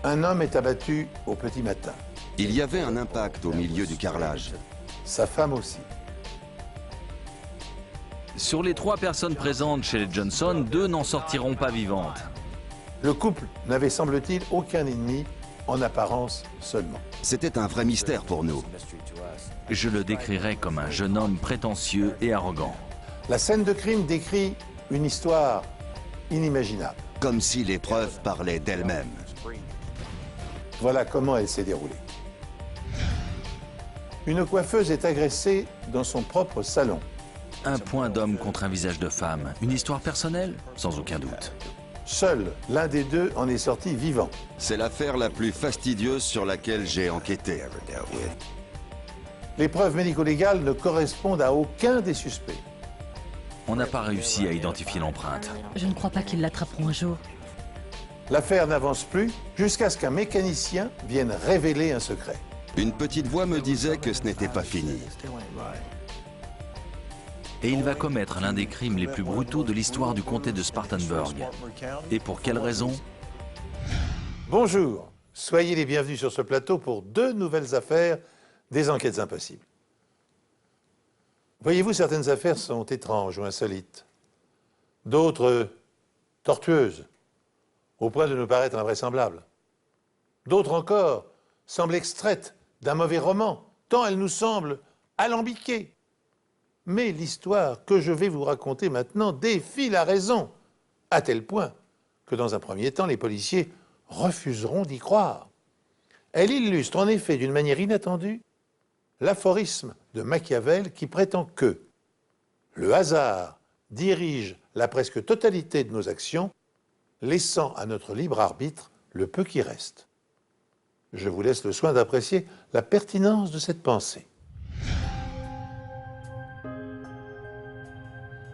Un homme est abattu au petit matin. Il y avait un impact au milieu du carrelage. Sa femme aussi. Sur les 3 personnes présentes chez les Johnson, 2 n'en sortiront pas vivantes. Le couple n'avait, semble-t-il, aucun ennemi, en apparence seulement. C'était un vrai mystère pour nous. Je le décrirais comme un jeune homme prétentieux et arrogant. La scène de crime décrit une histoire inimaginable. Comme si les preuves parlaient d'elles-mêmes. Voilà comment elle s'est déroulée. Une coiffeuse est agressée dans son propre salon. Un point d'homme contre un visage de femme. Une histoire personnelle? Sans aucun doute. Seul l'un des deux en est sorti vivant. C'est l'affaire la plus fastidieuse sur laquelle j'ai enquêté. Les preuves médico-légales ne correspondent à aucun des suspects. On n'a pas réussi à identifier l'empreinte. Je ne crois pas qu'ils l'attraperont un jour. L'affaire n'avance plus jusqu'à ce qu'un mécanicien vienne révéler un secret. Une petite voix me disait que ce n'était pas fini. Et il va commettre l'un des crimes les plus brutaux de l'histoire du comté de Spartanburg. Et pour quelle raison? Bonjour, soyez les bienvenus sur ce plateau pour 2 nouvelles affaires des enquêtes impossibles. Voyez-vous, certaines affaires sont étranges ou insolites. D'autres tortueuses, au point de nous paraître invraisemblables. D'autres encore semblent extraites d'un mauvais roman, tant elles nous semblent alambiquées. Mais l'histoire que je vais vous raconter maintenant défie la raison, à tel point que dans un premier temps, les policiers refuseront d'y croire. Elle illustre en effet d'une manière inattendue l'aphorisme de Machiavel qui prétend que le hasard dirige la presque totalité de nos actions, laissant à notre libre arbitre le peu qui reste. Je vous laisse le soin d'apprécier la pertinence de cette pensée.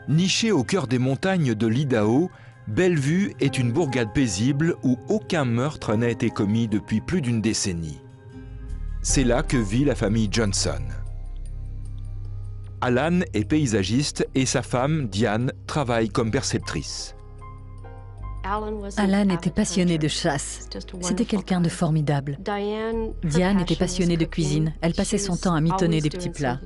Nichée au cœur des montagnes de l'Idaho, Bellevue est une bourgade paisible où aucun meurtre n'a été commis depuis plus d'une décennie. C'est là que vit la famille Johnson. Alan est paysagiste et sa femme, Diane, travaille comme perceptrice. Alan était passionné de chasse. C'était quelqu'un de formidable. Diane était passionnée de cuisine. Elle passait son temps à mitonner des petits plats.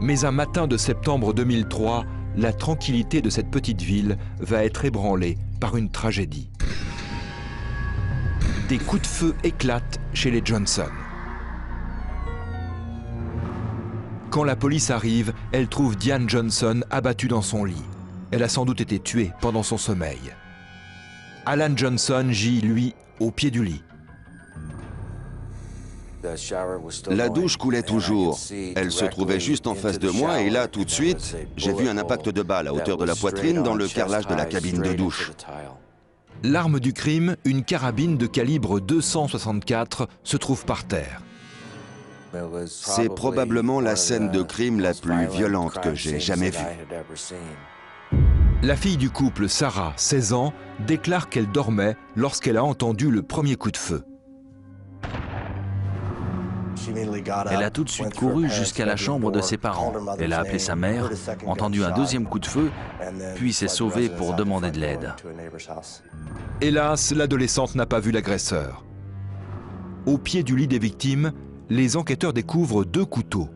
Mais un matin de septembre 2003, la tranquillité de cette petite ville va être ébranlée par une tragédie. Des coups de feu éclatent chez les Johnson. Quand la police arrive, elle trouve Diane Johnson abattue dans son lit. Elle a sans doute été tuée pendant son sommeil. Alan Johnson gît, lui, au pied du lit. La douche coulait toujours. Elle se trouvait juste en face de moi et là, tout de suite, j'ai vu un impact de balle à hauteur de la poitrine dans le carrelage de la cabine de douche. L'arme du crime, une carabine de calibre 264, se trouve par terre. C'est probablement la scène de crime la plus violente que j'ai jamais vue. La fille du couple, Sarah, 16 ans, déclare qu'elle dormait lorsqu'elle a entendu le premier coup de feu. Elle a tout de suite couru jusqu'à la chambre de ses parents. Elle a appelé sa mère, entendu un 2e coup de feu, puis s'est sauvée pour demander de l'aide. Hélas, l'adolescente n'a pas vu l'agresseur. Au pied du lit des victimes, les enquêteurs découvrent 2 couteaux.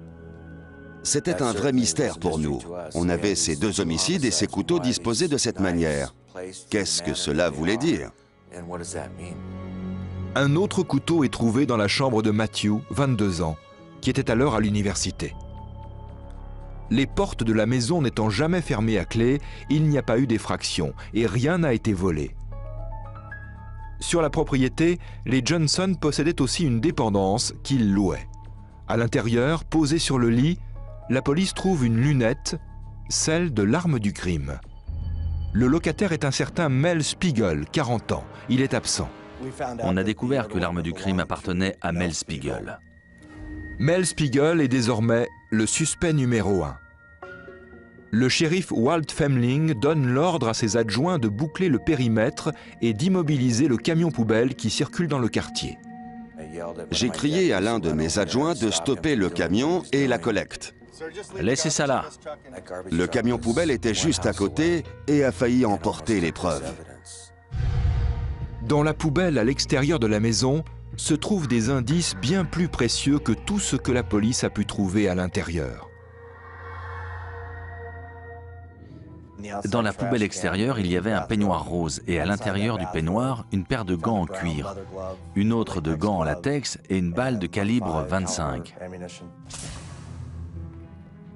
C'était un vrai mystère pour nous. On avait ces 2 homicides et ces couteaux disposés de cette manière. Qu'est-ce que cela voulait dire? Un autre couteau est trouvé dans la chambre de Matthew, 22 ans, qui était alors à l'université. Les portes de la maison n'étant jamais fermées à clé, il n'y a pas eu d'effraction et rien n'a été volé. Sur la propriété, les Johnson possédaient aussi une dépendance qu'ils louaient. À l'intérieur, posée sur le lit, la police trouve une lunette, celle de l'arme du crime. Le locataire est un certain Mel Spiegel, 40 ans. Il est absent. On a découvert que l'arme du crime appartenait à Mel Spiegel. Mel Spiegel est désormais le suspect numéro 1. Le shérif Walt Femling donne l'ordre à ses adjoints de boucler le périmètre et d'immobiliser le camion poubelle qui circule dans le quartier. J'ai crié à l'un de mes adjoints de stopper le camion et la collecte. Laissez ça là. Le camion poubelle était juste à côté et a failli emporter les preuves. Dans la poubelle à l'extérieur de la maison se trouvent des indices bien plus précieux que tout ce que la police a pu trouver à l'intérieur. Dans la poubelle extérieure, il y avait un peignoir rose et à l'intérieur du peignoir, une paire de gants en cuir, une autre de gants en latex et une balle de calibre 25.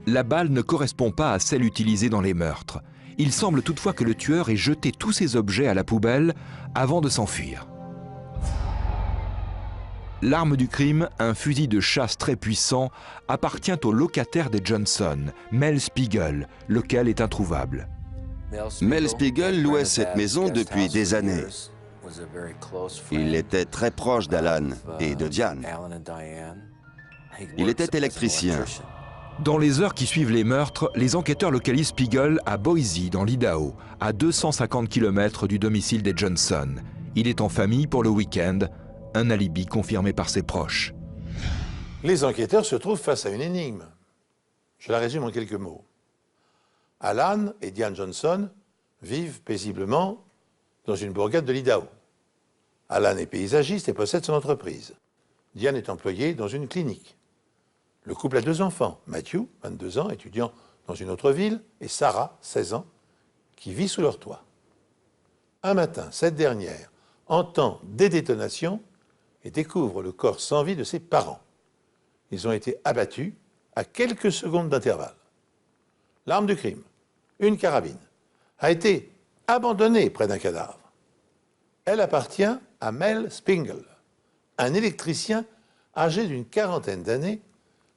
La balle ne correspond pas à celle utilisée dans les meurtres. Il semble toutefois que le tueur ait jeté tous ces objets à la poubelle avant de s'enfuir. L'arme du crime, un fusil de chasse très puissant, appartient au locataire des Johnson, Mel Spiegel, lequel est introuvable. Mel Spiegel louait cette maison depuis des années. Il était très proche d'Alan et de Diane. Il était électricien. Dans les heures qui suivent les meurtres, les enquêteurs localisent Spiegel à Boise, dans l'Idaho, à 250 km du domicile des Johnson. Il est en famille pour le week-end, un alibi confirmé par ses proches. Les enquêteurs se trouvent face à une énigme. Je la résume en quelques mots. Alan et Diane Johnson vivent paisiblement dans une bourgade de l'Idaho. Alan est paysagiste et possède son entreprise. Diane est employée dans une clinique. Le couple a 2 enfants, Matthew, 22 ans, étudiant dans une autre ville, et Sarah, 16 ans, qui vit sous leur toit. Un matin, cette dernière entend des détonations et découvre le corps sans vie de ses parents. Ils ont été abattus à quelques secondes d'intervalle. L'arme du crime, une carabine, a été abandonnée près d'un cadavre. Elle appartient à Mel Spiegel, un électricien âgé d'une quarantaine d'années,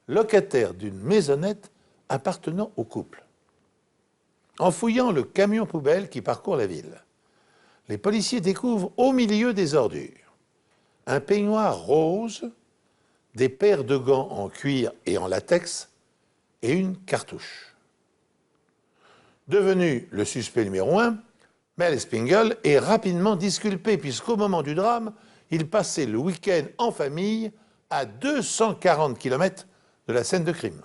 locataire d'une maisonnette appartenant au couple. En fouillant le camion poubelle qui parcourt la ville, les policiers découvrent au milieu des ordures un peignoir rose, des paires de gants en cuir et en latex et une cartouche. Devenu le suspect numéro 1, Mel Spiegel est rapidement disculpé puisqu'au moment du drame, il passait le week-end en famille à 240 km de la scène de crime.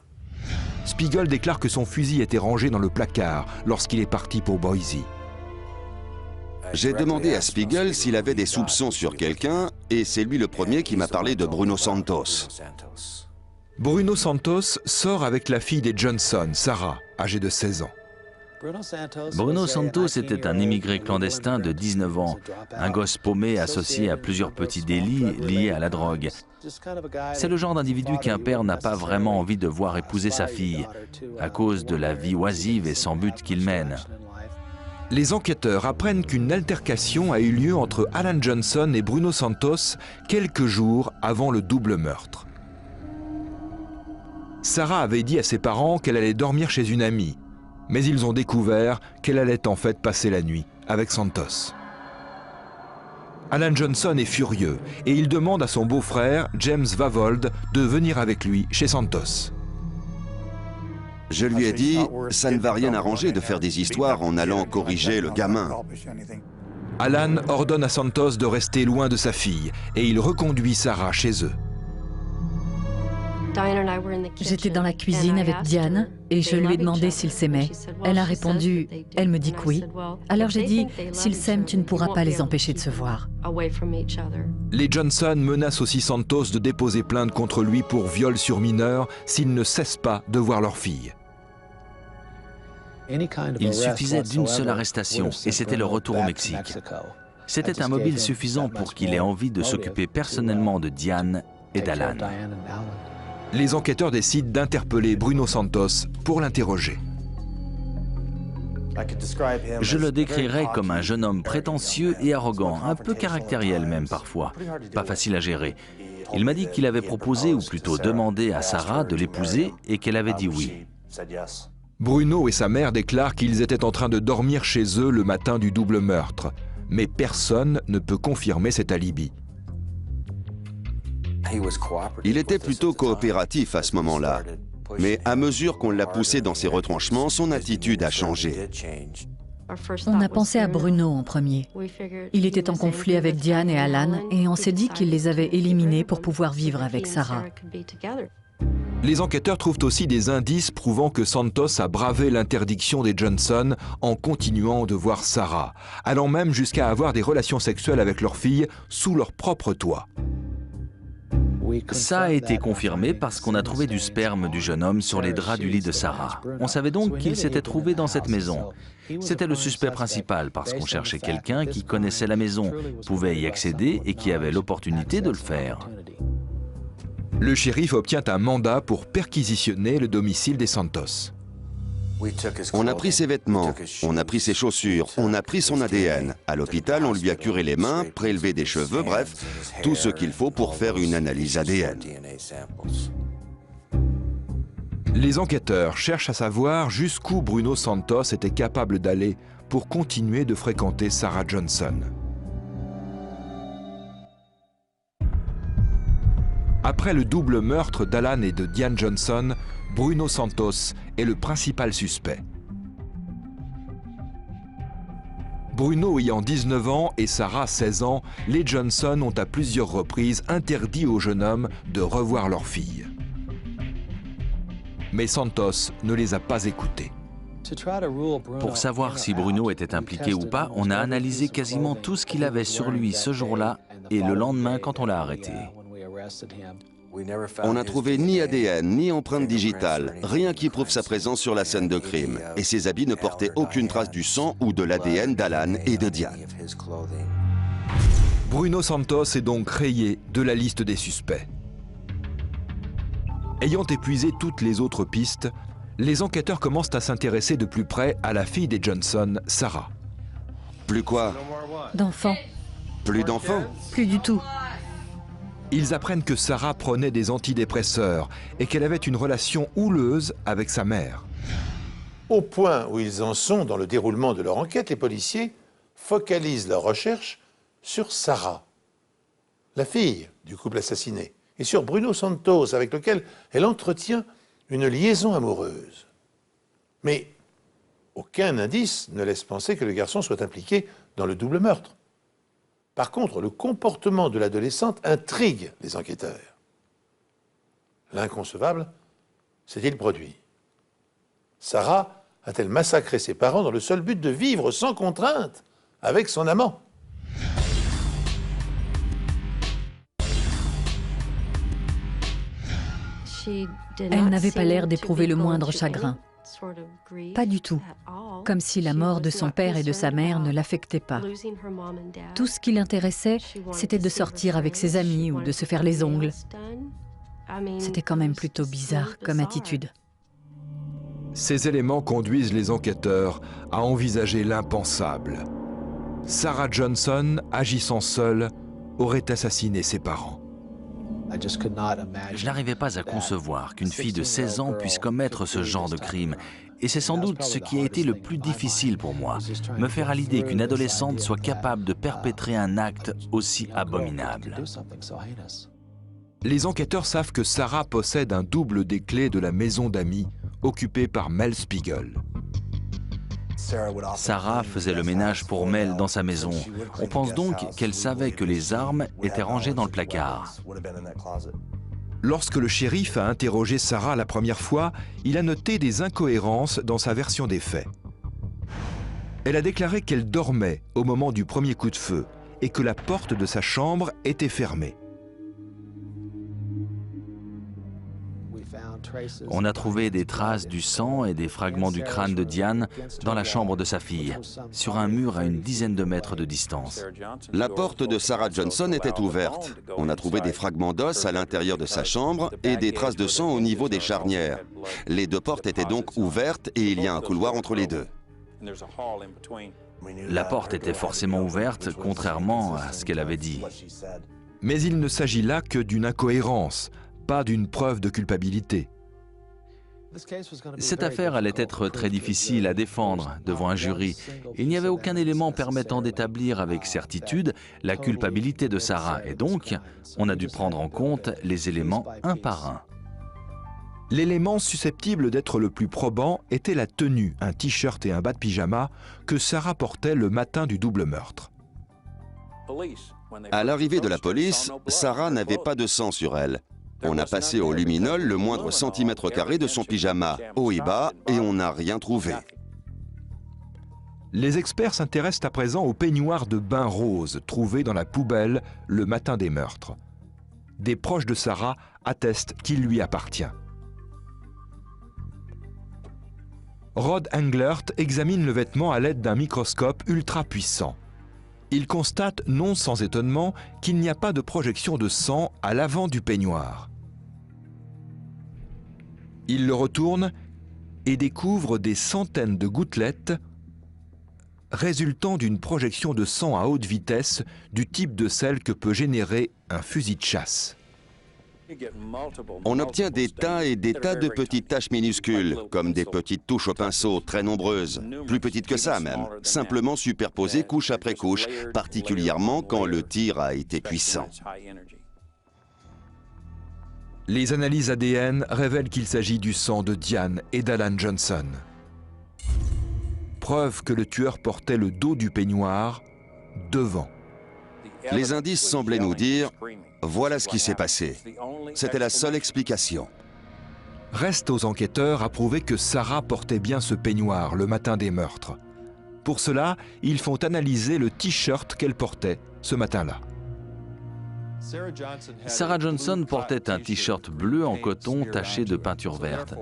Spiegel déclare que son fusil était rangé dans le placard lorsqu'il est parti pour Boise. J'ai demandé à Spiegel s'il avait des soupçons sur quelqu'un et c'est lui le premier qui m'a parlé de Bruno Santos. Bruno Santos sort avec la fille des Johnson, Sarah, âgée de 16 ans. Bruno Santos était un immigré clandestin de 19 ans, un gosse paumé associé à plusieurs petits délits liés à la drogue. C'est le genre d'individu qu'un père n'a pas vraiment envie de voir épouser sa fille, à cause de la vie oisive et sans but qu'il mène. Les enquêteurs apprennent qu'une altercation a eu lieu entre Alan Johnson et Bruno Santos quelques jours avant le double meurtre. Sarah avait dit à ses parents qu'elle allait dormir chez une amie, mais ils ont découvert qu'elle allait en fait passer la nuit avec Santos. Alan Johnson est furieux et il demande à son beau-frère, James Vavold, de venir avec lui chez Santos. Je lui ai dit, ça ne va rien arranger de faire des histoires en allant corriger le gamin. Alan ordonne à Santos de rester loin de sa fille et il reconduit Sarah chez eux. J'étais dans la cuisine avec Diane et je lui ai demandé s'ils s'aimaient. Elle a répondu, elle me dit que oui. Alors j'ai dit, s'ils s'aiment, tu ne pourras pas les empêcher de se voir. Les Johnson menacent aussi Santos de déposer plainte contre lui pour viol sur mineur s'il ne cesse pas de voir leur fille. Il suffisait d'une seule arrestation et c'était le retour au Mexique. C'était un mobile suffisant pour qu'il ait envie de s'occuper personnellement de Diane et d'Alan. Les enquêteurs décident d'interpeller Bruno Santos pour l'interroger. Je le décrirais comme un jeune homme prétentieux et arrogant, un peu caractériel même parfois, pas facile à gérer. Il m'a dit qu'il avait proposé, ou plutôt demandé à Sarah de l'épouser et qu'elle avait dit oui. Bruno et sa mère déclarent qu'ils étaient en train de dormir chez eux le matin du double meurtre, mais personne ne peut confirmer cet alibi. Il était plutôt coopératif à ce moment-là, mais à mesure qu'on l'a poussé dans ses retranchements, son attitude a changé. On a pensé à Bruno en premier. Il était en conflit avec Diane et Alan et on s'est dit qu'il les avait éliminés pour pouvoir vivre avec Sarah. Les enquêteurs trouvent aussi des indices prouvant que Santos a bravé l'interdiction des Johnson en continuant de voir Sarah, allant même jusqu'à avoir des relations sexuelles avec leur fille sous leur propre toit. Ça a été confirmé parce qu'on a trouvé du sperme du jeune homme sur les draps du lit de Sarah. On savait donc qu'il s'était trouvé dans cette maison. C'était le suspect principal parce qu'on cherchait quelqu'un qui connaissait la maison, pouvait y accéder et qui avait l'opportunité de le faire. Le shérif obtient un mandat pour perquisitionner le domicile des Santos. On a pris ses vêtements, on a pris ses chaussures, on a pris son ADN. À l'hôpital, on lui a curé les mains, prélevé des cheveux, bref, tout ce qu'il faut pour faire une analyse ADN. Les enquêteurs cherchent à savoir jusqu'où Bruno Santos était capable d'aller pour continuer de fréquenter Sarah Johnson. Après le double meurtre d'Alan et de Diane Johnson, Bruno Santos est le principal suspect. Bruno ayant 19 ans et Sarah 16 ans, les Johnson ont à plusieurs reprises interdit au jeune homme de revoir leur fille. Mais Santos ne les a pas écoutés. Pour savoir si Bruno était impliqué ou pas, on a analysé quasiment tout ce qu'il avait sur lui ce jour-là et le lendemain quand on l'a arrêté. On n'a trouvé ni ADN, ni empreinte digitale, rien qui prouve sa présence sur la scène de crime. Et ses habits ne portaient aucune trace du sang ou de l'ADN d'Alan et de Diane. Bruno Santos est donc rayé de la liste des suspects. Ayant épuisé toutes les autres pistes, les enquêteurs commencent à s'intéresser de plus près à la fille des Johnson, Sarah. Plus quoi? D'enfants. Plus d'enfants? Plus du tout. Ils apprennent que Sarah prenait des antidépresseurs et qu'elle avait une relation houleuse avec sa mère. Au point où ils en sont dans le déroulement de leur enquête, les policiers focalisent leurs recherches sur Sarah, la fille du couple assassiné, et sur Bruno Santos, avec lequel elle entretient une liaison amoureuse. Mais aucun indice ne laisse penser que le garçon soit impliqué dans le double meurtre. Par contre, le comportement de l'adolescente intrigue les enquêteurs. L'inconcevable s'est-il produit? Sarah a-t-elle massacré ses parents dans le seul but de vivre sans contrainte avec son amant? Elle n'avait pas l'air d'éprouver le moindre chagrin. Pas du tout. Comme si la mort de son père et de sa mère ne l'affectait pas. Tout ce qui l'intéressait, c'était de sortir avec ses amis ou de se faire les ongles. C'était quand même plutôt bizarre comme attitude. Ces éléments conduisent les enquêteurs à envisager l'impensable. Sarah Johnson, agissant seule, aurait assassiné ses parents. Je n'arrivais pas à concevoir qu'une fille de 16 ans puisse commettre ce genre de crime. Et c'est sans doute ce qui a été le plus difficile pour moi, me faire à l'idée qu'une adolescente soit capable de perpétrer un acte aussi abominable. Les enquêteurs savent que Sarah possède un double des clés de la maison d'amis occupée par Mel Spiegel. Sarah faisait le ménage pour Mel dans sa maison. On pense donc qu'elle savait que les armes étaient rangées dans le placard. Lorsque le shérif a interrogé Sarah la première fois, il a noté des incohérences dans sa version des faits. Elle a déclaré qu'elle dormait au moment du premier coup de feu et que la porte de sa chambre était fermée. On a trouvé des traces du sang et des fragments du crâne de Diane dans la chambre de sa fille, sur un mur à une dizaine de mètres de distance. La porte de Sarah Johnson était ouverte. On a trouvé des fragments d'os à l'intérieur de sa chambre et des traces de sang au niveau des charnières. Les deux portes étaient donc ouvertes et il y a un couloir entre les deux. La porte était forcément ouverte, contrairement à ce qu'elle avait dit. Mais il ne s'agit là que d'une incohérence, pas d'une preuve de culpabilité. Cette affaire allait être très difficile à défendre devant un jury. Il n'y avait aucun élément permettant d'établir avec certitude la culpabilité de Sarah, et donc on a dû prendre en compte les éléments un par un. L'élément susceptible d'être le plus probant était la tenue, un t-shirt et un bas de pyjama que Sarah portait le matin du double meurtre. À l'arrivée de la police, Sarah n'avait pas de sang sur elle. On a passé au luminol le moindre centimètre carré de son pyjama, haut et bas, et on n'a rien trouvé. Les experts s'intéressent à présent au peignoir de bain rose trouvé dans la poubelle le matin des meurtres. Des proches de Sarah attestent qu'il lui appartient. Rod Englert examine le vêtement à l'aide d'un microscope ultra puissant. Il constate, non sans étonnement, qu'il n'y a pas de projection de sang à l'avant du peignoir. Il le retourne et découvre des centaines de gouttelettes résultant d'une projection de sang à haute vitesse du type de celle que peut générer un fusil de chasse. On obtient des tas et des tas de petites taches minuscules, comme des petites touches au pinceau, très nombreuses, plus petites que ça même, simplement superposées couche après couche, particulièrement quand le tir a été puissant. Les analyses ADN révèlent qu'il s'agit du sang de Diane et d'Alan Johnson. Preuve que le tueur portait le dos du peignoir devant. Les indices semblaient nous dire « voilà ce qui s'est passé ». C'était la seule explication. Reste aux enquêteurs à prouver que Sarah portait bien ce peignoir le matin des meurtres. Pour cela, ils font analyser le t-shirt qu'elle portait ce matin-là. Sarah Johnson portait un t-shirt bleu en coton taché de peinture verte.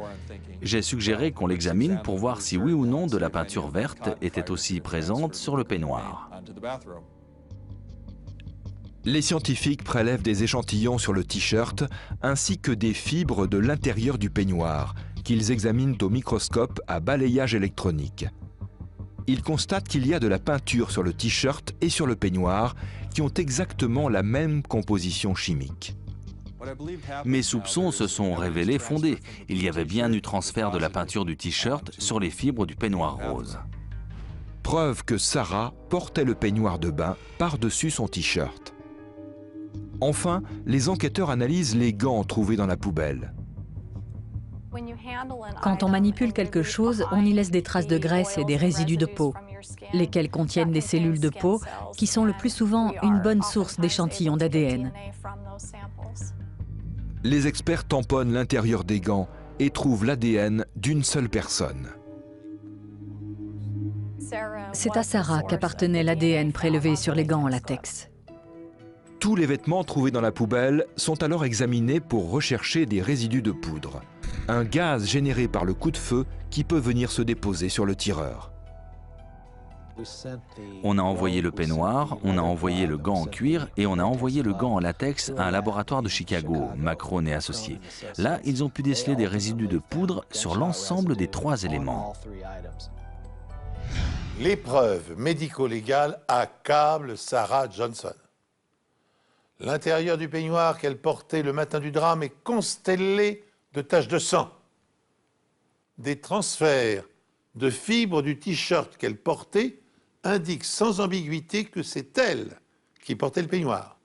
J'ai suggéré qu'on l'examine pour voir si oui ou non de la peinture verte était aussi présente sur le peignoir. Les scientifiques prélèvent des échantillons sur le t-shirt ainsi que des fibres de l'intérieur du peignoir qu'ils examinent au microscope à balayage électronique. Ils constatent qu'il y a de la peinture sur le t-shirt et sur le peignoir qui ont exactement la même composition chimique. Mes soupçons se sont révélés fondés. Il y avait bien eu transfert de la peinture du t-shirt sur les fibres du peignoir rose. Preuve que Sarah portait le peignoir de bain par-dessus son t-shirt. Enfin, les enquêteurs analysent les gants trouvés dans la poubelle. Quand on manipule quelque chose, on y laisse des traces de graisse et des résidus de peau, lesquels contiennent des cellules de peau qui sont le plus souvent une bonne source d'échantillons d'ADN. Les experts tamponnent l'intérieur des gants et trouvent l'ADN d'une seule personne. C'est à Sarah qu'appartenait l'ADN prélevé sur les gants en latex. Tous les vêtements trouvés dans la poubelle sont alors examinés pour rechercher des résidus de poudre, un gaz généré par le coup de feu qui peut venir se déposer sur le tireur. On a envoyé le peignoir, on a envoyé le gant en cuir et on a envoyé le gant en latex à un laboratoire de Chicago, Macron et Associés. Là, ils ont pu déceler des résidus de poudre sur l'ensemble des 3 éléments. L'épreuve médico-légale accable Sarah Johnson. L'intérieur du peignoir qu'elle portait le matin du drame est constellé de taches de sang. Des transferts de fibres du t-shirt qu'elle portait indiquent sans ambiguïté que c'est elle qui portait le peignoir.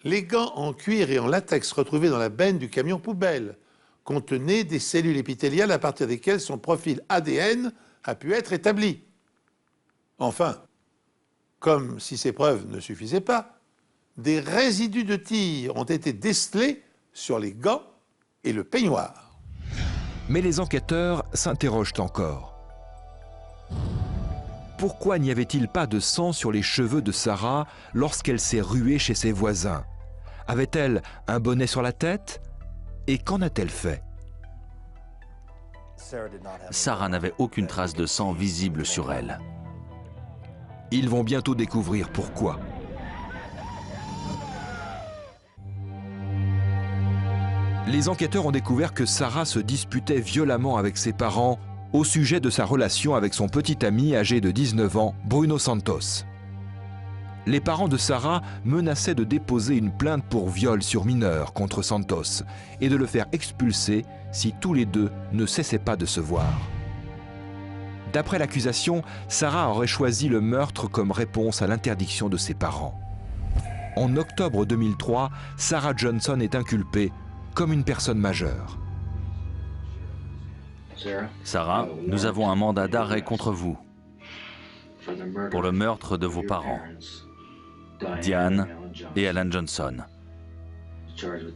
Les gants en cuir et en latex retrouvés dans la benne du camion poubelle contenaient des cellules épithéliales à partir desquelles son profil ADN a pu être établi. Enfin, comme si ces preuves ne suffisaient pas, des résidus de tir ont été décelés sur les gants et le peignoir. Mais les enquêteurs s'interrogent encore. Pourquoi n'y avait-il pas de sang sur les cheveux de Sarah lorsqu'elle s'est ruée chez ses voisins? Avait-elle un bonnet sur la tête? Et qu'en a-t-elle fait? Sarah n'avait aucune trace de sang visible sur elle. Ils vont bientôt découvrir pourquoi. Les enquêteurs ont découvert que Sarah se disputait violemment avec ses parents au sujet de sa relation avec son petit ami âgé de 19 ans, Bruno Santos. Les parents de Sarah menaçaient de déposer une plainte pour viol sur mineur contre Santos et de le faire expulser si tous les deux ne cessaient pas de se voir. D'après l'accusation, Sarah aurait choisi le meurtre comme réponse à l'interdiction de ses parents. En octobre 2003, Sarah Johnson est inculpée comme une personne majeure. Sarah, nous avons un mandat d'arrêt contre vous pour le meurtre de vos parents, Diane et Alan Johnson.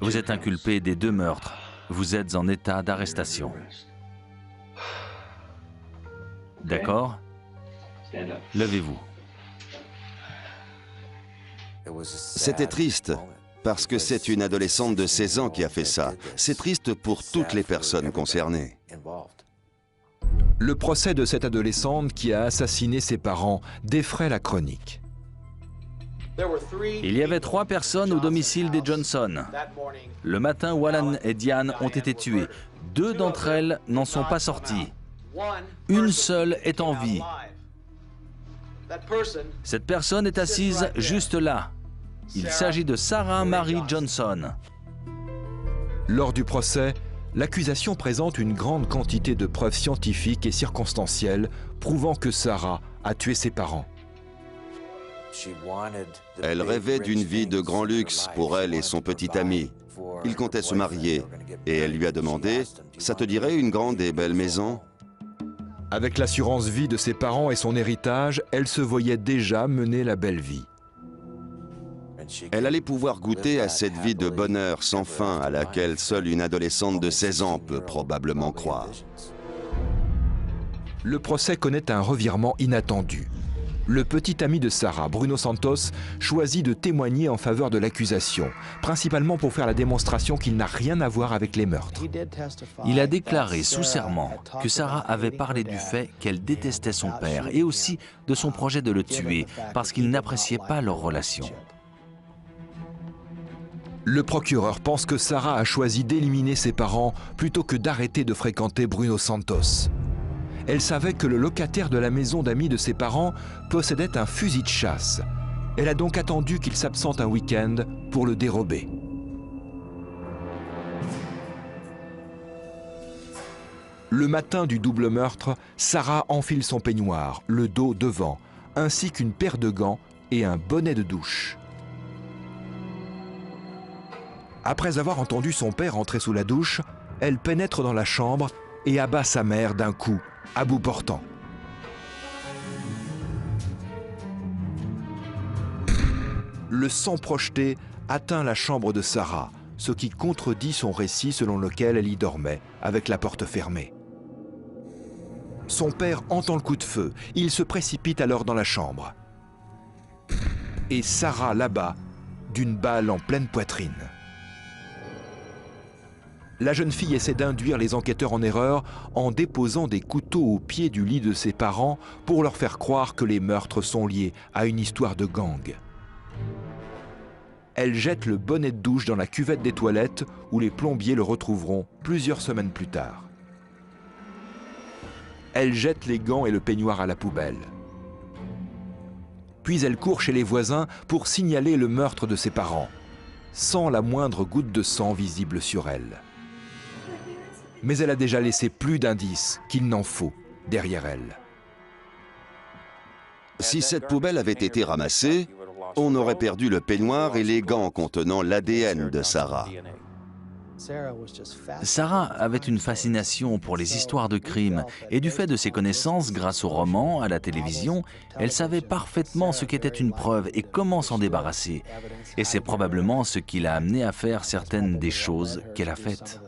Vous êtes inculpé des 2 meurtres. Vous êtes en état d'arrestation. D'accord? Levez-vous. C'était triste, parce que c'est une adolescente de 16 ans qui a fait ça. C'est triste pour toutes les personnes concernées. Le procès de cette adolescente qui a assassiné ses parents défraie la chronique. Il y avait 3 personnes au domicile des Johnson. Le matin où Alan et Diane ont été tués, 2 d'entre elles n'en sont pas sorties. Une seule est en vie. Cette personne est assise juste là. Il s'agit de Sarah Mary Johnson. Lors du procès, l'accusation présente une grande quantité de preuves scientifiques et circonstancielles prouvant que Sarah a tué ses parents. Elle rêvait d'une vie de grand luxe pour elle et son petit ami. Il comptait se marier et elle lui a demandé « Ça te dirait une grande et belle maison ?» Avec l'assurance vie de ses parents et son héritage, elle se voyait déjà mener la belle vie. Elle allait pouvoir goûter à cette vie de bonheur sans fin à laquelle seule une adolescente de 16 ans peut probablement croire. Le procès connaît un revirement inattendu. Le petit ami de Sarah, Bruno Santos, choisit de témoigner en faveur de l'accusation, principalement pour faire la démonstration qu'il n'a rien à voir avec les meurtres. Il a déclaré sous serment que Sarah avait parlé du fait qu'elle détestait son père et aussi de son projet de le tuer parce qu'il n'appréciait pas leur relation. Le procureur pense que Sarah a choisi d'éliminer ses parents plutôt que d'arrêter de fréquenter Bruno Santos. Elle savait que le locataire de la maison d'amis de ses parents possédait un fusil de chasse. Elle a donc attendu qu'il s'absente un week-end pour le dérober. Le matin du double meurtre, Sarah enfile son peignoir, le dos devant, ainsi qu'une paire de gants et un bonnet de douche. Après avoir entendu son père entrer sous la douche, elle pénètre dans la chambre et abat sa mère d'un coup, à bout portant. Le sang projeté atteint la chambre de Sarah, ce qui contredit son récit selon lequel elle y dormait, avec la porte fermée. Son père entend le coup de feu, il se précipite alors dans la chambre. Et Sarah l'abat d'une balle en pleine poitrine. La jeune fille essaie d'induire les enquêteurs en erreur en déposant des couteaux au pied du lit de ses parents pour leur faire croire que les meurtres sont liés à une histoire de gang. Elle jette le bonnet de douche dans la cuvette des toilettes où les plombiers le retrouveront plusieurs semaines plus tard. Elle jette les gants et le peignoir à la poubelle. Puis elle court chez les voisins pour signaler le meurtre de ses parents, sans la moindre goutte de sang visible sur elle. Mais elle a déjà laissé plus d'indices qu'il n'en faut derrière elle. Si cette poubelle avait été ramassée, on aurait perdu le peignoir et les gants contenant l'ADN de Sarah. Sarah avait une fascination pour les histoires de crimes et du fait de ses connaissances grâce aux romans, à la télévision, elle savait parfaitement ce qu'était une preuve et comment s'en débarrasser. Et c'est probablement ce qui l'a amenée à faire certaines des choses qu'elle a faites.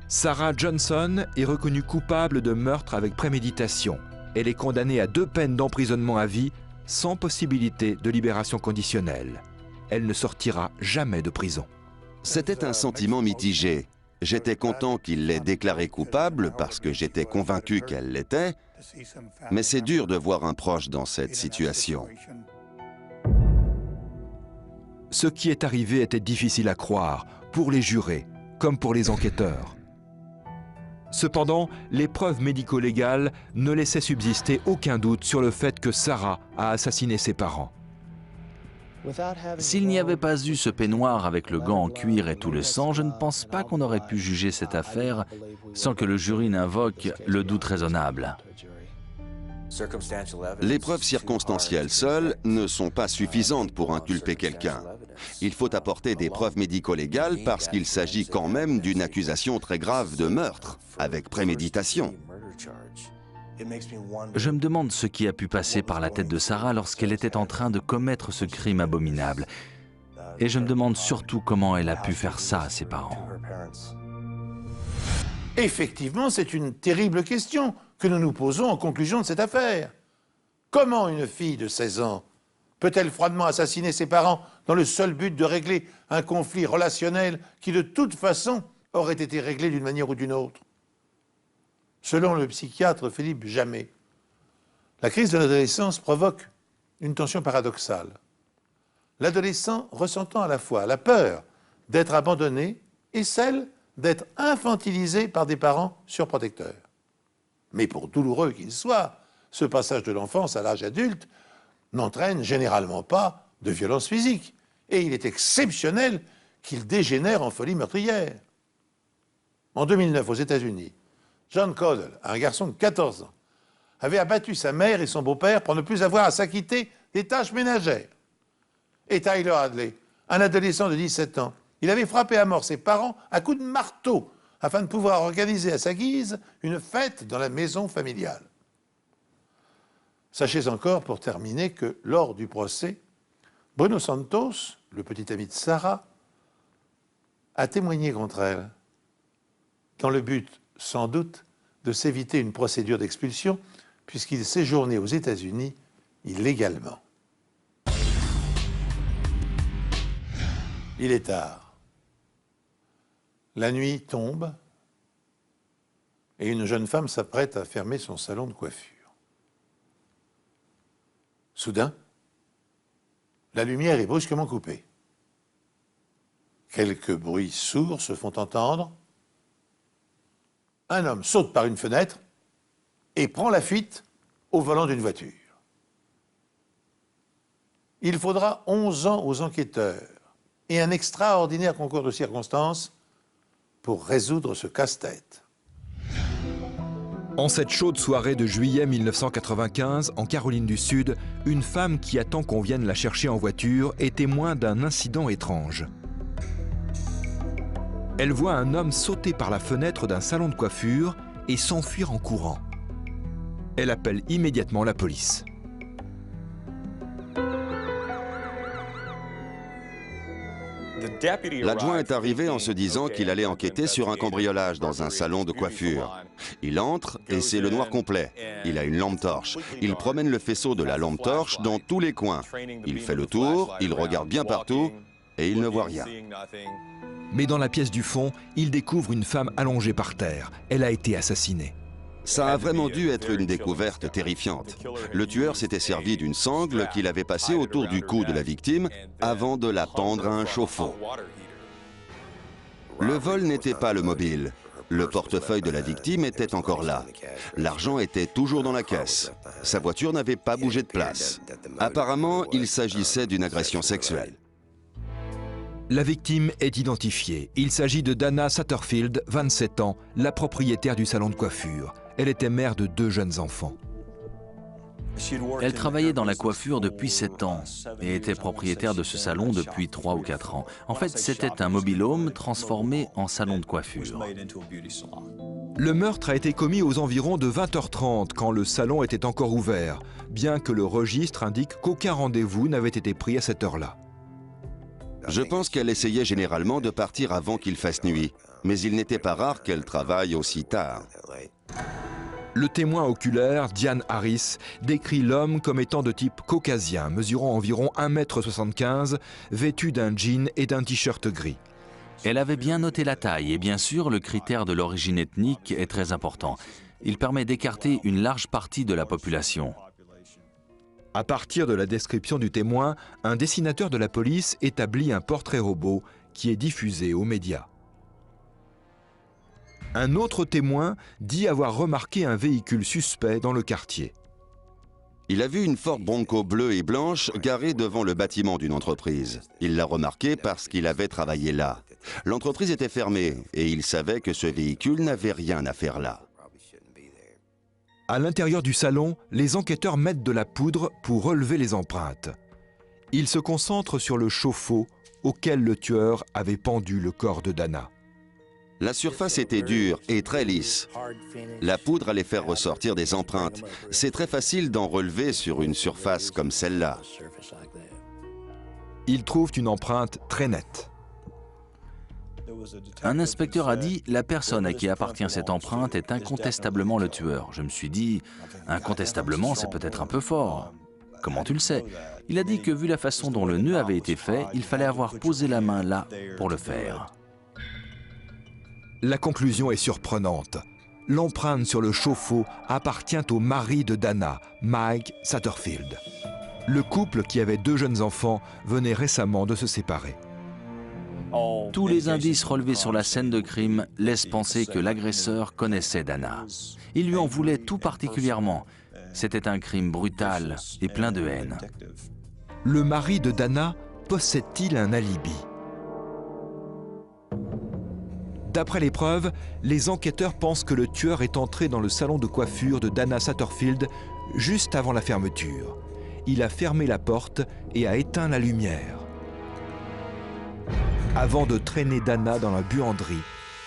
Sarah Johnson est reconnue coupable de meurtre avec préméditation. Elle est condamnée à 2 peines d'emprisonnement à vie sans possibilité de libération conditionnelle. Elle ne sortira jamais de prison. C'était un sentiment mitigé. J'étais content qu'il l'ait déclarée coupable parce que j'étais convaincu qu'elle l'était, mais c'est dur de voir un proche dans cette situation. Ce qui est arrivé était difficile à croire, pour les jurés, comme pour les enquêteurs. Cependant, les preuves médico-légales ne laissaient subsister aucun doute sur le fait que Sarah a assassiné ses parents. S'il n'y avait pas eu ce peignoir avec le gant en cuir et tout le sang, je ne pense pas qu'on aurait pu juger cette affaire sans que le jury n'invoque le doute raisonnable. Les preuves circonstancielles seules ne sont pas suffisantes pour inculper quelqu'un. Il faut apporter des preuves médico-légales parce qu'il s'agit quand même d'une accusation très grave de meurtre, avec préméditation. Je me demande ce qui a pu passer par la tête de Sarah lorsqu'elle était en train de commettre ce crime abominable. Et je me demande surtout comment elle a pu faire ça à ses parents. Effectivement, c'est une terrible question que nous nous posons en conclusion de cette affaire. Comment une fille de 16 ans peut-elle froidement assassiner ses parents dans le seul but de régler un conflit relationnel qui, de toute façon, aurait été réglé d'une manière ou d'une autre? Selon le psychiatre Philippe Jamet, la crise de l'adolescence provoque une tension paradoxale. L'adolescent ressentant à la fois la peur d'être abandonné et celle d'être infantilisé par des parents surprotecteurs. Mais pour douloureux qu'il soit, ce passage de l'enfance à l'âge adulte n'entraîne généralement pas de violence physique. Et il est exceptionnel qu'il dégénère en folie meurtrière. En 2009, aux États-Unis, John Caudle, un garçon de 14 ans, avait abattu sa mère et son beau-père pour ne plus avoir à s'acquitter des tâches ménagères. Et Tyler Hadley, un adolescent de 17 ans, il avait frappé à mort ses parents à coups de marteau afin de pouvoir organiser à sa guise une fête dans la maison familiale. Sachez encore, pour terminer, que lors du procès, Bruno Santos, le petit ami de Sarah, a témoigné contre elle, dans le but, sans doute, de s'éviter une procédure d'expulsion, puisqu'il séjournait aux États-Unis illégalement. Il est tard. La nuit tombe et une jeune femme s'apprête à fermer son salon de coiffure. Soudain, la lumière est brusquement coupée. Quelques bruits sourds se font entendre. Un homme saute par une fenêtre et prend la fuite au volant d'une voiture. Il faudra 11 ans aux enquêteurs et un extraordinaire concours de circonstances pour résoudre ce casse-tête. En cette chaude soirée de juillet 1995, en Caroline du Sud, une femme qui attend qu'on vienne la chercher en voiture est témoin d'un incident étrange. Elle voit un homme sauter par la fenêtre d'un salon de coiffure et s'enfuir en courant. Elle appelle immédiatement la police. L'adjoint est arrivé en se disant qu'il allait enquêter sur un cambriolage dans un salon de coiffure. Il entre et c'est le noir complet. Il a une lampe torche. Il promène le faisceau de la lampe torche dans tous les coins. Il fait le tour, il regarde bien partout et il ne voit rien. Mais dans la pièce du fond, il découvre une femme allongée par terre. Elle a été assassinée. Ça a vraiment dû être une découverte terrifiante. Le tueur s'était servi d'une sangle qu'il avait passée autour du cou de la victime avant de la pendre à un chauffe-eau. Le vol n'était pas le mobile. Le portefeuille de la victime était encore là. L'argent était toujours dans la caisse. Sa voiture n'avait pas bougé de place. Apparemment, il s'agissait d'une agression sexuelle. La victime est identifiée. Il s'agit de Dana Satterfield, 27 ans, la propriétaire du salon de coiffure. Elle était mère de 2 jeunes enfants. Elle travaillait dans la coiffure depuis 7 ans et était propriétaire de ce salon depuis 3 ou 4 ans. En fait, c'était un mobile-home transformé en salon de coiffure. Le meurtre a été commis aux environs de 20h30 quand le salon était encore ouvert, bien que le registre indique qu'aucun rendez-vous n'avait été pris à cette heure-là. Je pense qu'elle essayait généralement de partir avant qu'il fasse nuit, mais il n'était pas rare qu'elle travaille aussi tard. Le témoin oculaire, Diane Harris, décrit l'homme comme étant de type caucasien, mesurant environ 1,75 m, vêtu d'un jean et d'un t-shirt gris. Elle avait bien noté la taille et bien sûr, le critère de l'origine ethnique est très important. Il permet d'écarter une large partie de la population. À partir de la description du témoin, un dessinateur de la police établit un portrait robot qui est diffusé aux médias. Un autre témoin dit avoir remarqué un véhicule suspect dans le quartier. Il a vu une Ford Bronco bleue et blanche garée devant le bâtiment d'une entreprise. Il l'a remarqué parce qu'il avait travaillé là. L'entreprise était fermée et il savait que ce véhicule n'avait rien à faire là. À l'intérieur du salon, les enquêteurs mettent de la poudre pour relever les empreintes. Ils se concentrent sur le chauffe-eau auquel le tueur avait pendu le corps de Dana. La surface était dure et très lisse. La poudre allait faire ressortir des empreintes. C'est très facile d'en relever sur une surface comme celle-là. Ils trouvent une empreinte très nette. Un inspecteur a dit « La personne à qui appartient cette empreinte est incontestablement le tueur ». Je me suis dit « Incontestablement, c'est peut-être un peu fort ». Comment tu le sais? Il a dit que vu la façon dont le nœud avait été fait, il fallait avoir posé la main là pour le faire. La conclusion est surprenante. L'empreinte sur le chauffe-eau appartient au mari de Dana, Mike Satterfield. Le couple, qui avait 2 jeunes enfants, venait récemment de se séparer. Tous les indices relevés sur la scène de crime laissent penser que l'agresseur connaissait Dana. Il lui en voulait tout particulièrement. C'était un crime brutal et plein de haine. Le mari de Dana possède-t-il un alibi? D'après les preuves, les enquêteurs pensent que le tueur est entré dans le salon de coiffure de Dana Satterfield juste avant la fermeture. Il a fermé la porte et a éteint la lumière, avant de traîner Dana dans la buanderie,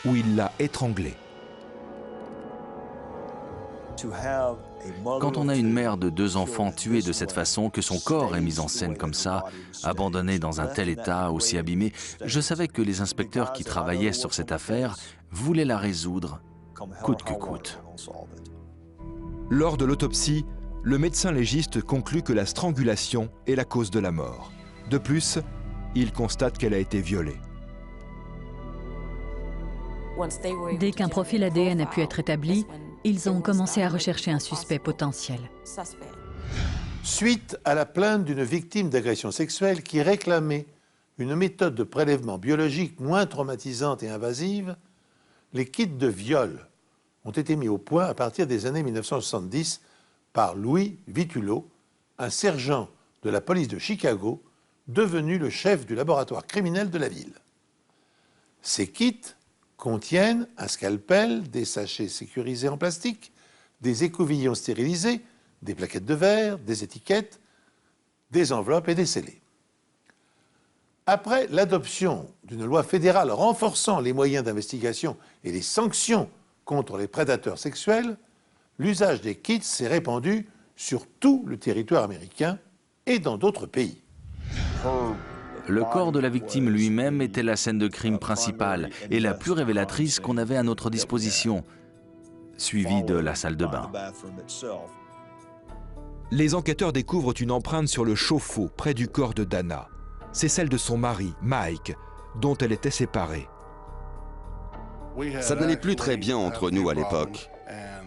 où il l'a étranglée. Quand on a une mère de 2 enfants tuée de cette façon, que son corps est mis en scène comme ça, abandonné dans un tel état, aussi abîmé, je savais que les inspecteurs qui travaillaient sur cette affaire voulaient la résoudre, coûte que coûte. Lors de l'autopsie, le médecin légiste conclut que la strangulation est la cause de la mort. De plus, il constate qu'elle a été violée. Dès qu'un profil ADN a pu être établi, ils ont commencé à rechercher un suspect potentiel. Suite à la plainte d'une victime d'agression sexuelle qui réclamait une méthode de prélèvement biologique moins traumatisante et invasive, les kits de viol ont été mis au point à partir des années 1970 par Louis Vitullo, un sergent de la police de Chicago, devenu le chef du laboratoire criminel de la ville. Ces kits contiennent un scalpel, des sachets sécurisés en plastique, des écouvillons stérilisés, des plaquettes de verre, des étiquettes, des enveloppes et des scellés. Après l'adoption d'une loi fédérale renforçant les moyens d'investigation et les sanctions contre les prédateurs sexuels, l'usage des kits s'est répandu sur tout le territoire américain et dans d'autres pays. Le corps de la victime lui-même était la scène de crime principale et la plus révélatrice qu'on avait à notre disposition, suivie de la salle de bain. Les enquêteurs découvrent une empreinte sur le chauffe-eau près du corps de Dana. C'est celle de son mari, Mike, dont elle était séparée. Ça n'allait plus très bien entre nous à l'époque.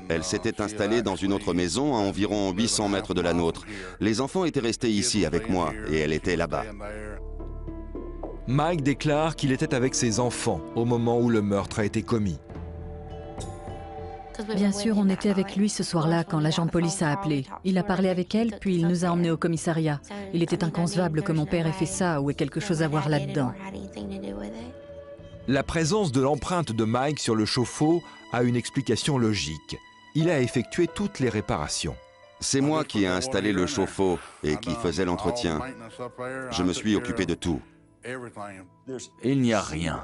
Elle s'était installée dans une autre maison à environ 800 mètres de la nôtre. Les enfants étaient restés ici avec moi et elle était là-bas. Mike déclare qu'il était avec ses enfants au moment où le meurtre a été commis. Bien sûr, on était avec lui ce soir-là quand l'agent de police a appelé. Il a parlé avec elle, puis il nous a emmenés au commissariat. Il était inconcevable que mon père ait fait ça ou ait quelque chose à voir là-dedans. La présence de l'empreinte de Mike sur le chauffe-eau a une explication logique. Il a effectué toutes les réparations. C'est moi qui ai installé le chauffe-eau et qui faisais l'entretien. Je me suis occupé de tout. Il n'y a rien.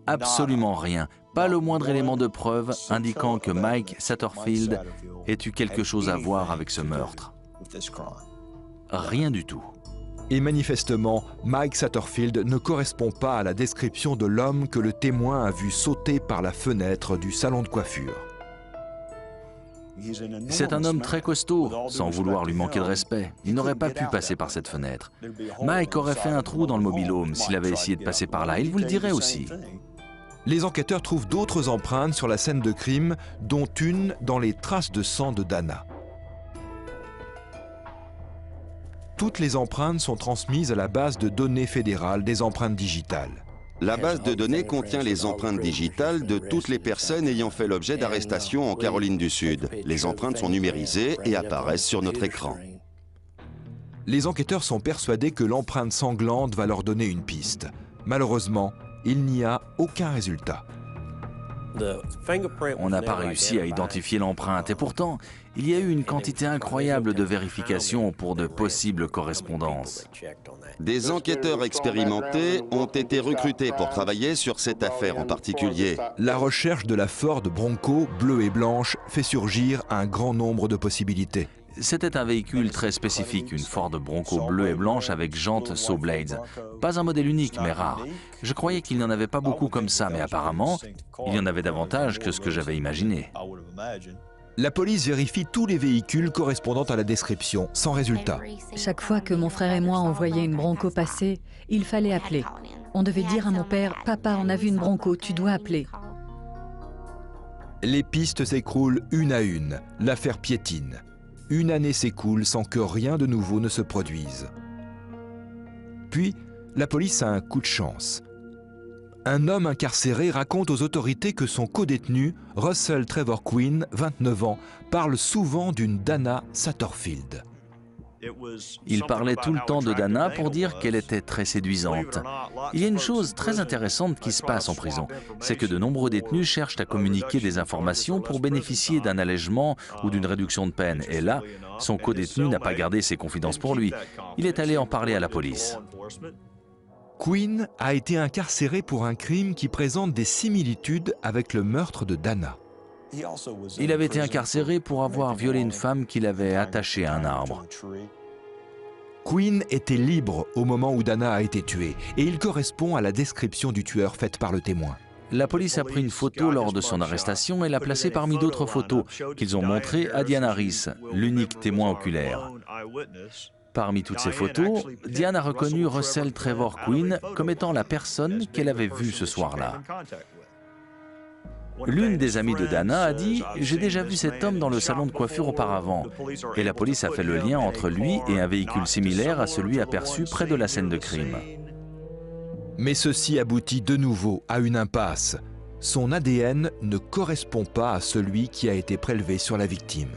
Absolument rien. Pas le moindre élément de preuve indiquant que Mike Satterfield ait eu quelque chose à voir avec ce meurtre. Rien du tout. Et manifestement, Mike Satterfield ne correspond pas à la description de l'homme que le témoin a vu sauter par la fenêtre du salon de coiffure. C'est un homme très costaud, sans vouloir lui manquer de respect. Il n'aurait pas pu passer par cette fenêtre. Mike aurait fait un trou dans le mobil-home s'il avait essayé de passer par là. Il vous le dirait aussi. Les enquêteurs trouvent d'autres empreintes sur la scène de crime, dont une dans les traces de sang de Dana. Toutes les empreintes sont transmises à la base de données fédérale des empreintes digitales. La base de données contient les empreintes digitales de toutes les personnes ayant fait l'objet d'arrestations en Caroline du Sud. Les empreintes sont numérisées et apparaissent sur notre écran. Les enquêteurs sont persuadés que l'empreinte sanglante va leur donner une piste. Malheureusement, il n'y a aucun résultat. On n'a pas réussi à identifier l'empreinte et pourtant, il y a eu une quantité incroyable de vérifications pour de possibles correspondances. Des enquêteurs expérimentés ont été recrutés pour travailler sur cette affaire en particulier. La recherche de la Ford Bronco bleue et blanche fait surgir un grand nombre de possibilités. C'était un véhicule très spécifique, une Ford Bronco bleue et blanche avec jantes Saw Blades. Pas un modèle unique, mais rare. Je croyais qu'il n'y en avait pas beaucoup comme ça, mais apparemment, il y en avait davantage que ce que j'avais imaginé. La police vérifie tous les véhicules correspondant à la description, sans résultat. Chaque fois que mon frère et moi on voyait une Bronco passer, il fallait appeler. On devait dire à mon père, « Papa, on a vu une Bronco, tu dois appeler. » Les pistes s'écroulent une à une, l'affaire piétine. Une année s'écoule sans que rien de nouveau ne se produise. Puis, la police a un coup de chance. Un homme incarcéré raconte aux autorités que son codétenu, Russell Trevor Quinn, 29 ans, parle souvent d'une Dana Satterfield. Il parlait tout le temps de Dana pour dire qu'elle était très séduisante. Il y a une chose très intéressante qui se passe en prison, c'est que de nombreux détenus cherchent à communiquer des informations pour bénéficier d'un allègement ou d'une réduction de peine. Et là, son codétenu n'a pas gardé ses confidences pour lui. Il est allé en parler à la police. Quinn a été incarcéré pour un crime qui présente des similitudes avec le meurtre de Dana. Il avait été incarcéré pour avoir violé une femme qu'il avait attachée à un arbre. Quinn était libre au moment où Dana a été tuée et il correspond à la description du tueur faite par le témoin. La police a pris une photo lors de son arrestation et l'a placée parmi d'autres photos qu'ils ont montrées à Diane Harris, l'unique témoin oculaire. Parmi toutes ces photos, Diane a reconnu Russell Trevor Quinn comme étant la personne qu'elle avait vue ce soir-là. L'une des amies de Dana a dit « J'ai déjà vu cet homme dans le salon de coiffure auparavant ». Et la police a fait le lien entre lui et un véhicule similaire à celui aperçu près de la scène de crime. Mais ceci aboutit de nouveau à une impasse. Son ADN ne correspond pas à celui qui a été prélevé sur la victime.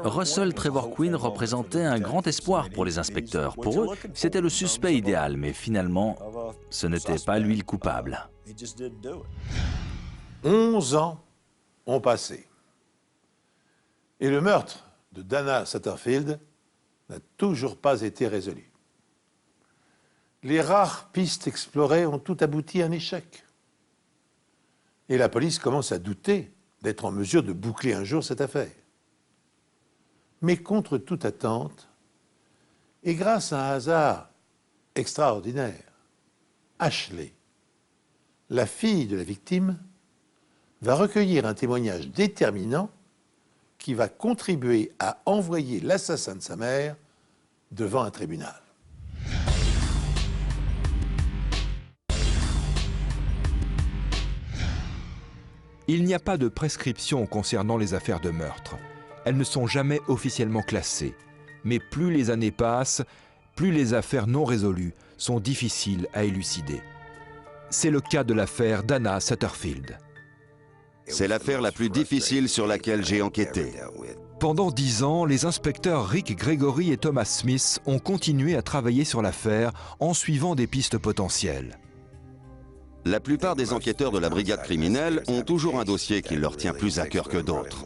Russell Trevor Quinn représentait un grand espoir pour les inspecteurs. Pour eux, c'était le suspect idéal, mais finalement, ce n'était pas lui le coupable. 11 ans ont passé. Et le meurtre de Dana Satterfield n'a toujours pas été résolu. Les rares pistes explorées ont toutes abouti à un échec. Et la police commence à douter d'être en mesure de boucler un jour cette affaire. Mais contre toute attente, et grâce à un hasard extraordinaire, Ashley, la fille de la victime, va recueillir un témoignage déterminant qui va contribuer à envoyer l'assassin de sa mère devant un tribunal. Il n'y a pas de prescription concernant les affaires de meurtre. Elles ne sont jamais officiellement classées. Mais plus les années passent, plus les affaires non résolues sont difficiles à élucider. C'est le cas de l'affaire Dana Satterfield. C'est l'affaire la plus difficile sur laquelle j'ai enquêté. Pendant 10 ans, les inspecteurs Rick Gregory et Thomas Smith ont continué à travailler sur l'affaire en suivant des pistes potentielles. La plupart des enquêteurs de la brigade criminelle ont toujours un dossier qui leur tient plus à cœur que d'autres.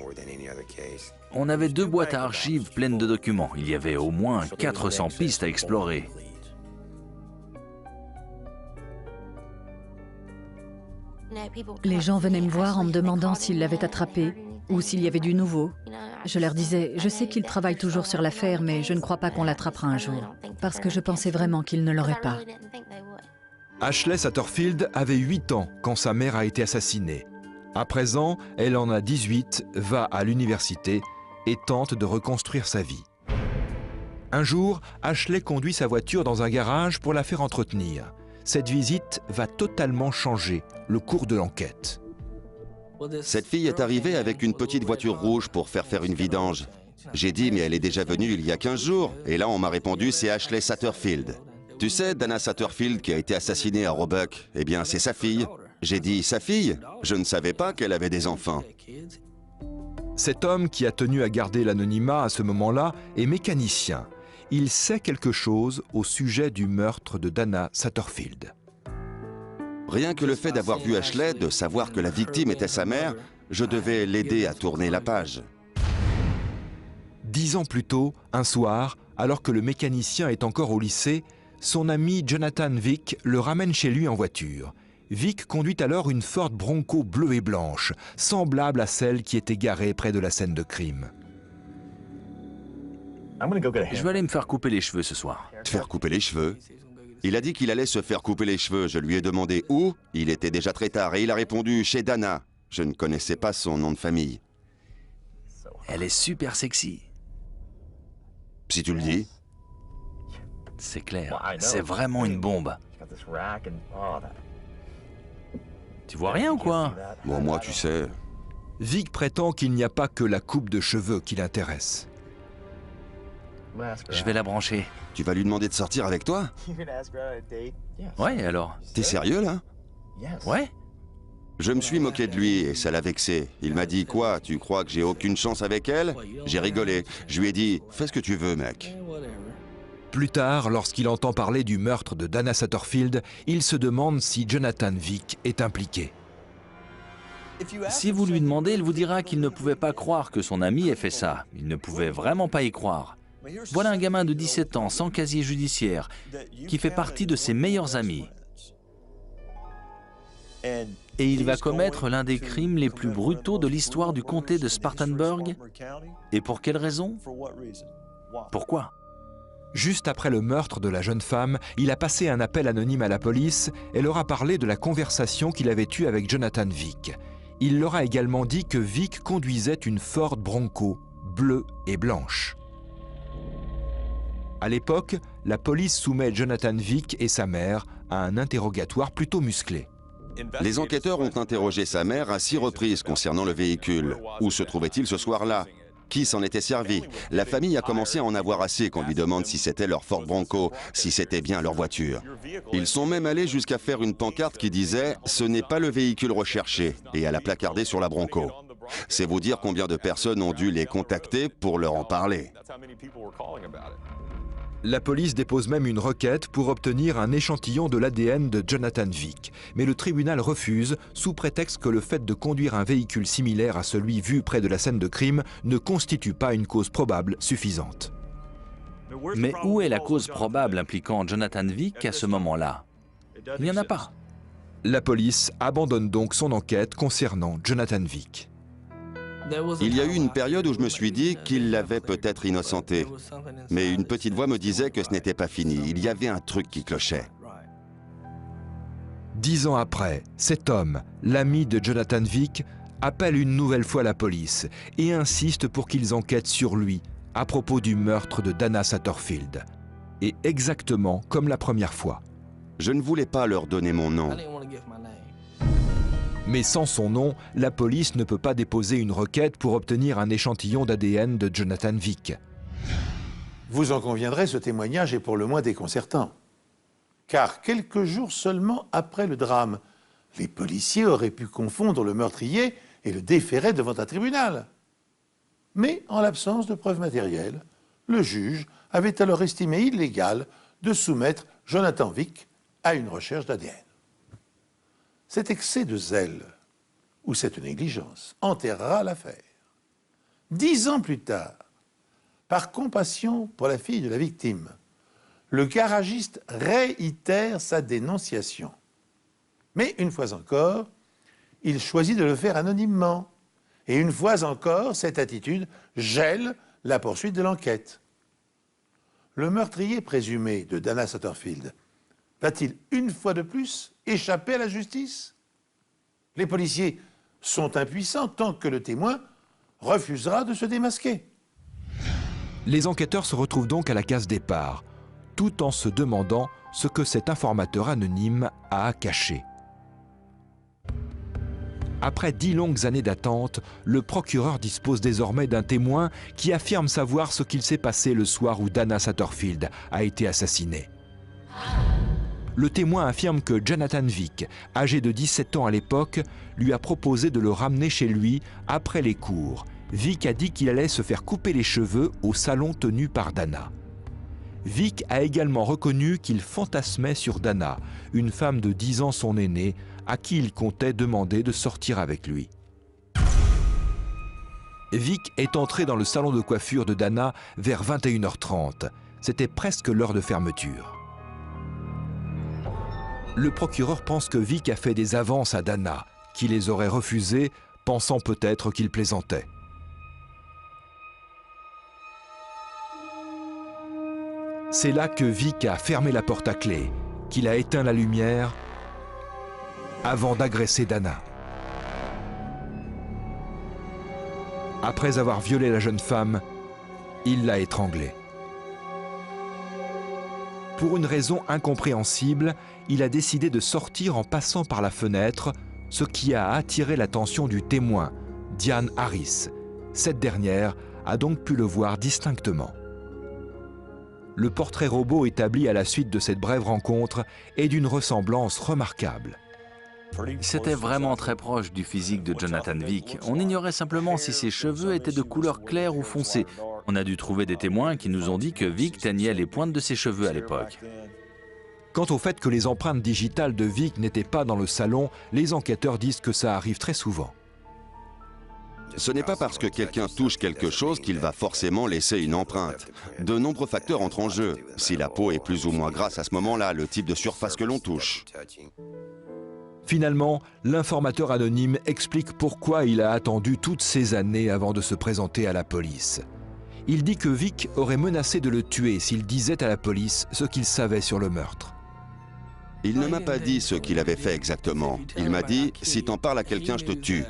On avait 2 boîtes à archives pleines de documents. Il y avait au moins 400 pistes à explorer. Les gens venaient me voir en me demandant s'ils l'avaient attrapé ou s'il y avait du nouveau. Je leur disais, je sais qu'ils travaillent toujours sur l'affaire, mais je ne crois pas qu'on l'attrapera un jour, parce que je pensais vraiment qu'ils ne l'auraient pas. Ashley Satterfield avait 8 ans quand sa mère a été assassinée. À présent, elle en a 18, va à l'université et tente de reconstruire sa vie. Un jour, Ashley conduit sa voiture dans un garage pour la faire entretenir. Cette visite va totalement changer le cours de l'enquête. Cette fille est arrivée avec une petite voiture rouge pour faire une vidange. J'ai dit, mais elle est déjà venue il y a 15 jours. Et là, on m'a répondu, c'est Ashley Satterfield. Tu sais, Dana Satterfield qui a été assassinée à Roebuck, eh bien, c'est sa fille. J'ai dit, sa fille? Je ne savais pas qu'elle avait des enfants. Cet homme qui a tenu à garder l'anonymat à ce moment-là est mécanicien. Il sait quelque chose au sujet du meurtre de Dana Satterfield. Rien que le fait d'avoir vu Ashley, de savoir que la victime était sa mère, je devais l'aider à tourner la page. 10 ans plus tôt, un soir, alors que le mécanicien est encore au lycée, son ami Jonathan Vick le ramène chez lui en voiture. Vick conduit alors une Ford Bronco bleue et blanche, semblable à celle qui était garée près de la scène de crime. Je vais aller me faire couper les cheveux ce soir. Te faire couper les cheveux? Il a dit qu'il allait se faire couper les cheveux. Je lui ai demandé où. Il était déjà très tard et il a répondu chez Dana. Je ne connaissais pas son nom de famille. Elle est super sexy. Si tu le dis. C'est clair, c'est vraiment une bombe. Tu vois rien ou quoi? Bon, moi, tu sais... Vic prétend qu'il n'y a pas que la coupe de cheveux qui l'intéresse. Je vais la brancher. Tu vas lui demander de sortir avec toi? Ouais, alors? T'es sérieux, là? Ouais? Je me suis moqué de lui et ça l'a vexé. Il m'a dit, quoi, tu crois que j'ai aucune chance avec elle? J'ai rigolé. Je lui ai dit, fais ce que tu veux, mec. Plus tard, lorsqu'il entend parler du meurtre de Dana Satterfield, il se demande si Jonathan Vick est impliqué. Si vous lui demandez, il vous dira qu'il ne pouvait pas croire que son ami ait fait ça. Il ne pouvait vraiment pas y croire. Voilà un gamin de 17 ans, sans casier judiciaire, qui fait partie de ses meilleurs amis. Et il va commettre l'un des crimes les plus brutaux de l'histoire du comté de Spartanburg. Et pour quelle raison? Pourquoi? Juste après le meurtre de la jeune femme, il a passé un appel anonyme à la police et leur a parlé de la conversation qu'il avait eue avec Jonathan Vick. Il leur a également dit que Vick conduisait une Ford Bronco, bleue et blanche. À l'époque, la police soumet Jonathan Vick et sa mère à un interrogatoire plutôt musclé. Les enquêteurs ont interrogé sa mère à 6 reprises concernant le véhicule. Où se trouvait-il ce soir-là? Qui s'en était servi? La famille a commencé à en avoir assez qu'on lui demande si c'était leur Ford Bronco, si c'était bien leur voiture. Ils sont même allés jusqu'à faire une pancarte qui disait « Ce n'est pas le véhicule recherché » et à la placarder sur la Bronco. C'est vous dire combien de personnes ont dû les contacter pour leur en parler. La police dépose même une requête pour obtenir un échantillon de l'ADN de Jonathan Vick. Mais le tribunal refuse, sous prétexte que le fait de conduire un véhicule similaire à celui vu près de la scène de crime ne constitue pas une cause probable suffisante. Mais où est la cause probable impliquant Jonathan Vick à ce moment-là? Il n'y en a pas. La police abandonne donc son enquête concernant Jonathan Vick. Il y a eu une période où je me suis dit qu'il l'avait peut-être innocenté. Mais une petite voix me disait que ce n'était pas fini. Il y avait un truc qui clochait. 10 ans après, cet homme, l'ami de Jonathan Vick, appelle une nouvelle fois la police et insiste pour qu'ils enquêtent sur lui à propos du meurtre de Dana Satterfield. Et exactement comme la première fois. Je ne voulais pas leur donner mon nom. Mais sans son nom, la police ne peut pas déposer une requête pour obtenir un échantillon d'ADN de Jonathan Vick. Vous en conviendrez, ce témoignage est pour le moins déconcertant. Car quelques jours seulement après le drame, les policiers auraient pu confondre le meurtrier et le déférer devant un tribunal. Mais en l'absence de preuves matérielles, le juge avait alors estimé illégal de soumettre Jonathan Vick à une recherche d'ADN. Cet excès de zèle, ou cette négligence, enterrera l'affaire. 10 ans plus tard, par compassion pour la fille de la victime, le garagiste réitère sa dénonciation. Mais une fois encore, il choisit de le faire anonymement. Et une fois encore, cette attitude gèle la poursuite de l'enquête. Le meurtrier présumé de Dana Satterfield va-t-il une fois de plus échapper à la justice? Les policiers sont impuissants tant que le témoin refusera de se démasquer. Les enquêteurs se retrouvent donc à la case départ, tout en se demandant ce que cet informateur anonyme a caché. Après 10 longues années d'attente, le procureur dispose désormais d'un témoin qui affirme savoir ce qu'il s'est passé le soir où Dana Satterfield a été assassinée. Le témoin affirme que Jonathan Vick, âgé de 17 ans à l'époque, lui a proposé de le ramener chez lui après les cours. Vick a dit qu'il allait se faire couper les cheveux au salon tenu par Dana. Vick a également reconnu qu'il fantasmait sur Dana, une femme de 10 ans son aînée, à qui il comptait demander de sortir avec lui. Vick est entré dans le salon de coiffure de Dana vers 21h30. C'était presque l'heure de fermeture. Le procureur pense que Vick a fait des avances à Dana, qui les aurait refusées, pensant peut-être qu'il plaisantait. C'est là que Vic a fermé la porte à clé, qu'il a éteint la lumière avant d'agresser Dana. Après avoir violé la jeune femme, il l'a étranglée. Pour une raison incompréhensible, il a décidé de sortir en passant par la fenêtre, ce qui a attiré l'attention du témoin, Diane Harris. Cette dernière a donc pu le voir distinctement. Le portrait robot établi à la suite de cette brève rencontre est d'une ressemblance remarquable. C'était vraiment très proche du physique de Jonathan Vick. On ignorait simplement si ses cheveux étaient de couleur claire ou foncée. On a dû trouver des témoins qui nous ont dit que Vick teignait les pointes de ses cheveux à l'époque. Quant au fait que les empreintes digitales de Vick n'étaient pas dans le salon, les enquêteurs disent que ça arrive très souvent. Ce n'est pas parce que quelqu'un touche quelque chose qu'il va forcément laisser une empreinte. De nombreux facteurs entrent en jeu. Si la peau est plus ou moins grasse à ce moment-là, le type de surface que l'on touche. Finalement, l'informateur anonyme explique pourquoi il a attendu toutes ces années avant de se présenter à la police. Il dit que Vick aurait menacé de le tuer s'il disait à la police ce qu'il savait sur le meurtre. Il ne m'a pas dit ce qu'il avait fait exactement. Il m'a dit « Si t'en parles à quelqu'un, je te tue ».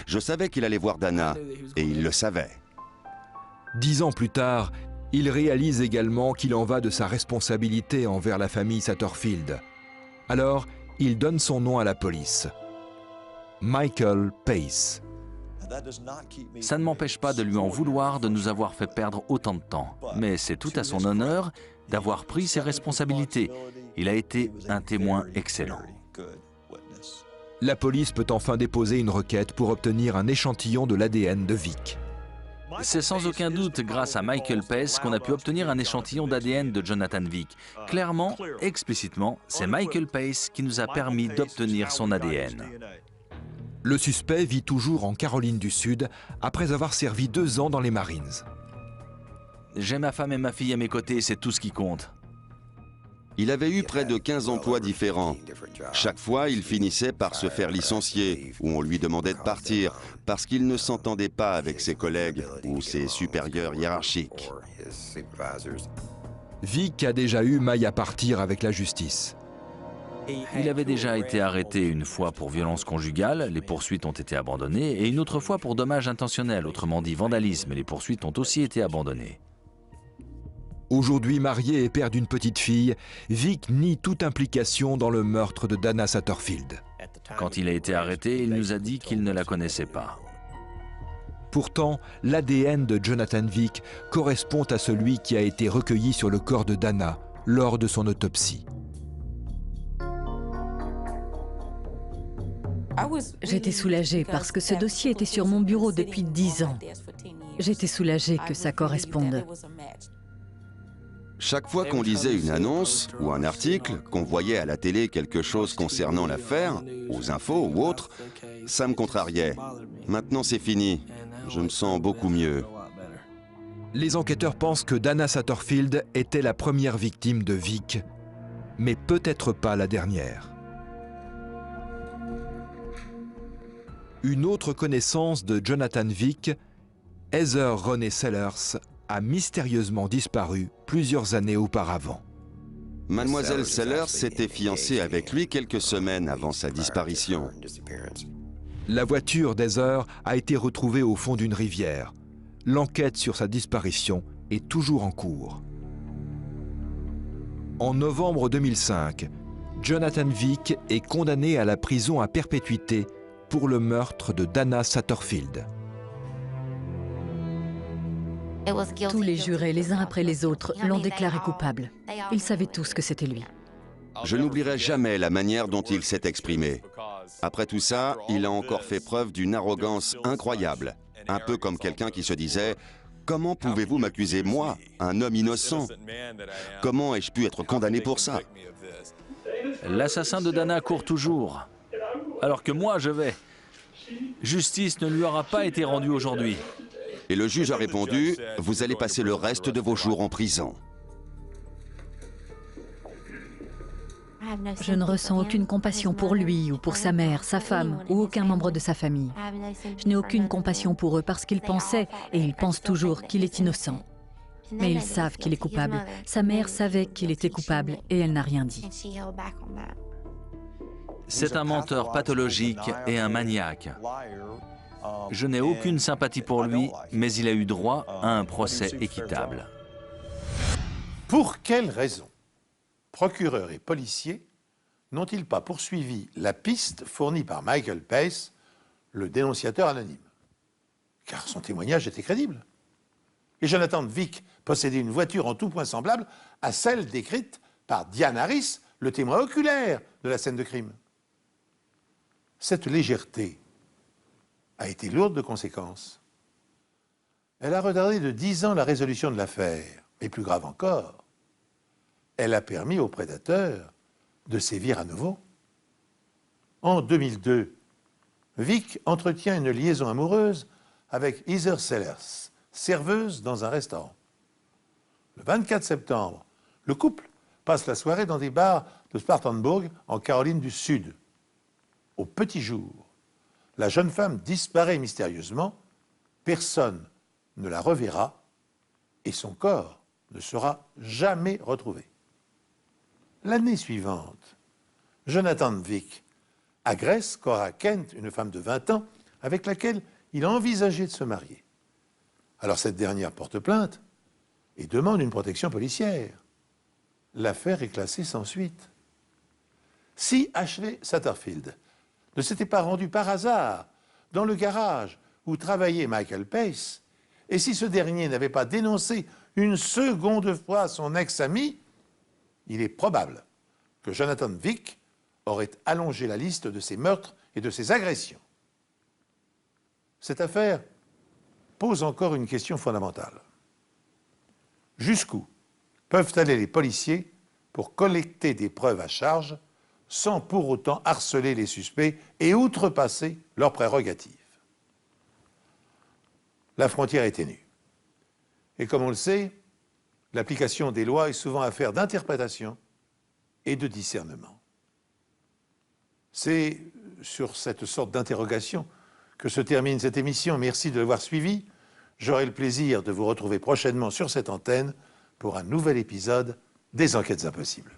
Je savais qu'il allait voir Dana, et il le savait. 10 ans plus tard, il réalise également qu'il en va de sa responsabilité envers la famille Satterfield. Alors, il donne son nom à la police. Michael Pace. Ça ne m'empêche pas de lui en vouloir de nous avoir fait perdre autant de temps. Mais c'est tout à son honneur d'avoir pris ses responsabilités. Il a été un témoin excellent. La police peut enfin déposer une requête pour obtenir un échantillon de l'ADN de Vick. C'est sans aucun doute grâce à Michael Pace qu'on a pu obtenir un échantillon d'ADN de Jonathan Vick. Clairement, explicitement, c'est Michael Pace qui nous a permis d'obtenir son ADN. Le suspect vit toujours en Caroline du Sud après avoir servi 2 ans dans les Marines. J'ai ma femme et ma fille à mes côtés, c'est tout ce qui compte. Il avait eu près de 15 emplois différents. Chaque fois, il finissait par se faire licencier, ou on lui demandait de partir, parce qu'il ne s'entendait pas avec ses collègues ou ses supérieurs hiérarchiques. Vick a déjà eu maille à partir avec la justice. Il avait déjà été arrêté une fois pour violence conjugale, les poursuites ont été abandonnées, et une autre fois pour dommages intentionnels, autrement dit vandalisme, les poursuites ont aussi été abandonnées. Aujourd'hui marié et père d'une petite fille, Vick nie toute implication dans le meurtre de Dana Satterfield. Quand il a été arrêté, il nous a dit qu'il ne la connaissait pas. Pourtant, l'ADN de Jonathan Vick correspond à celui qui a été recueilli sur le corps de Dana lors de son autopsie. J'étais soulagée parce que ce dossier était sur mon bureau depuis 10 ans. J'étais soulagée que ça corresponde. Chaque fois qu'on lisait une annonce ou un article, qu'on voyait à la télé quelque chose concernant l'affaire, aux infos ou autres, ça me contrariait. Maintenant c'est fini, je me sens beaucoup mieux. Les enquêteurs pensent que Dana Satterfield était la première victime de Vick, mais peut-être pas la dernière. Une autre connaissance de Jonathan Vick, Heather Renee Sellers, a mystérieusement disparu plusieurs années auparavant. Mademoiselle Sellers s'était fiancée avec lui quelques semaines avant sa disparition. La voiture d'Heather a été retrouvée au fond d'une rivière. L'enquête sur sa disparition est toujours en cours. En novembre 2005, Jonathan Vick est condamné à la prison à perpétuité pour le meurtre de Dana Satterfield. Tous les jurés, les uns après les autres, l'ont déclaré coupable. Ils savaient tous que c'était lui. Je n'oublierai jamais la manière dont il s'est exprimé. Après tout ça, il a encore fait preuve d'une arrogance incroyable. Un peu comme quelqu'un qui se disait « Comment pouvez-vous m'accuser, moi, un homme innocent? Comment ai-je pu être condamné pour ça ?» L'assassin de Dana court toujours, alors que moi je vais. Justice ne lui aura pas été rendue aujourd'hui. Et le juge a répondu « Vous allez passer le reste de vos jours en prison. » Je ne ressens aucune compassion pour lui ou pour sa mère, sa femme ou aucun membre de sa famille. Je n'ai aucune compassion pour eux parce qu'ils pensaient, et ils pensent toujours, qu'il est innocent. Mais ils savent qu'il est coupable. Sa mère savait qu'il était coupable et elle n'a rien dit. C'est un menteur pathologique et un maniaque. Je n'ai aucune sympathie pour lui, mais il a eu droit à un procès équitable. Pour quelles raisons procureurs et policiers n'ont-ils pas poursuivi la piste fournie par Michael Pace, le dénonciateur anonyme? Car son témoignage était crédible. Et Jonathan Vick possédait une voiture en tout point semblable à celle décrite par Diane Harris, le témoin oculaire de la scène de crime. Cette légèreté a été lourde de conséquences. Elle a retardé de 10 ans la résolution de l'affaire. Mais plus grave encore, elle a permis aux prédateurs de sévir à nouveau. En 2002, Vick entretient une liaison amoureuse avec Heather Sellers, serveuse dans un restaurant. Le 24 septembre, le couple passe la soirée dans des bars de Spartanburg, en Caroline du Sud. Au petit jour, la jeune femme disparaît mystérieusement, personne ne la reverra et son corps ne sera jamais retrouvé. L'année suivante, Jonathan Vick agresse Cora Kent, une femme de 20 ans, avec laquelle il a envisagé de se marier. Alors cette dernière porte plainte et demande une protection policière. L'affaire est classée sans suite. Si Ashley Satterfield ne s'était pas rendu par hasard dans le garage où travaillait Michael Pace, et si ce dernier n'avait pas dénoncé une seconde fois son ex-ami, il est probable que Jonathan Vick aurait allongé la liste de ses meurtres et de ses agressions. Cette affaire pose encore une question fondamentale. Jusqu'où peuvent aller les policiers pour collecter des preuves à charge sans pour autant harceler les suspects et outrepasser leurs prérogatives? La frontière est ténue. Et comme on le sait, l'application des lois est souvent affaire d'interprétation et de discernement. C'est sur cette sorte d'interrogation que se termine cette émission. Merci de l'avoir suivi. J'aurai le plaisir de vous retrouver prochainement sur cette antenne pour un nouvel épisode des Enquêtes Impossibles.